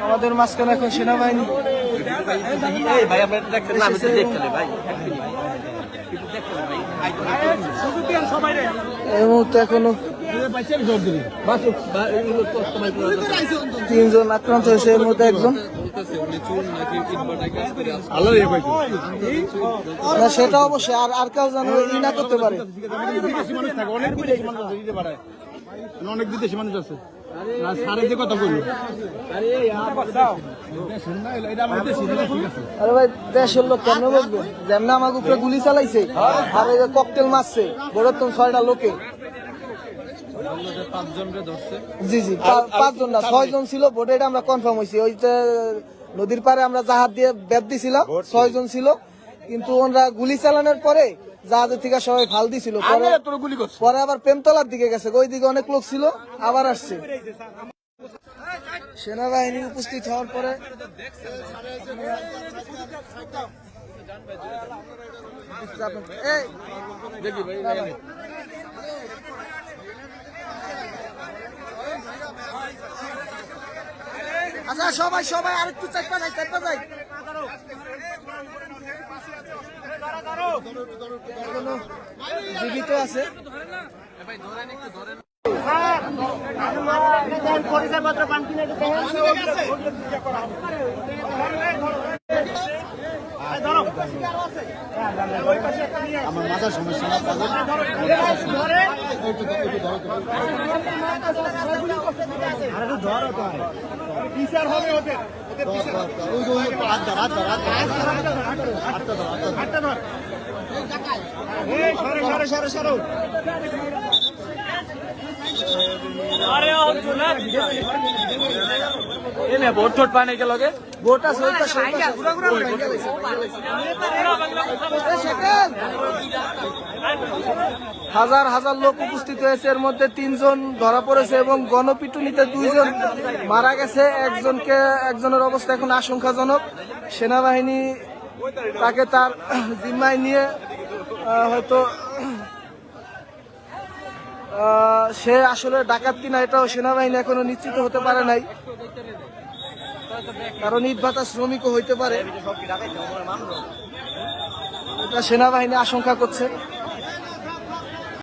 আমাদের মাঝখানে এখন সেনাবাহিনী এই মুহূর্তে এখনো 3 জন আক্রান্ত হয়েছে, এর মধ্যে একজন সেটা অবশ্যই আর কেউ যেন ই না করতে পারে। অনেক বিদেশি মানুষ আছে, কথা বললো আরে ভাই দেশের লোক কেমন বলবে, যেমন আমাকে উপরে গুলি চালাইছে আর ককটেল মারছে বড়তম 6টা লোকে। জি জি 5 জন না 6 জন ছিল বোটে, এটা আমরা কনফার্ম হয়েছি। ওই যে নদীর পারে আমরা জাহাজ দিয়ে বেদ দিছিলাম, 6 জন ছিল, কিন্তু ওরা গুলি চালানোর পরে জাহাজের থেকে সবাই ফাল দিছিল, পরে আবার প্রেমতলার দিকে গেছে, ওই দিকে অনেক লোক ছিল, আবার আসছে। সেনাবাহিনী উপস্থিত হওয়ার পরে আচ্ছা সবাই সবাই আরেকটু চারটা যাই জীবিত আছে। আমার মাথার সমস্যা না, ভোট ঠোট পায় নাকি লগে ভোট আছে, হাজার হাজার লোক উপস্থিত হয়েছে, এর মধ্যে 3 জন ধরা পড়েছে এবং গণপিটুনিতে 2 জন মারা গেছে। একজনের অবস্থা এখন আশঙ্কাজনক। সেনাবাহিনী তাকে তার জিম্মায় নিয়ে হয়তো সে আসলে ডাকাত কিনা এটাও সেনাবাহিনী এখনো নিশ্চিত হতে পারে নাই, কারণ ইট ভাটা শ্রমিকও হইতে পারে, এটা সেনাবাহিনী আশঙ্কা করছে।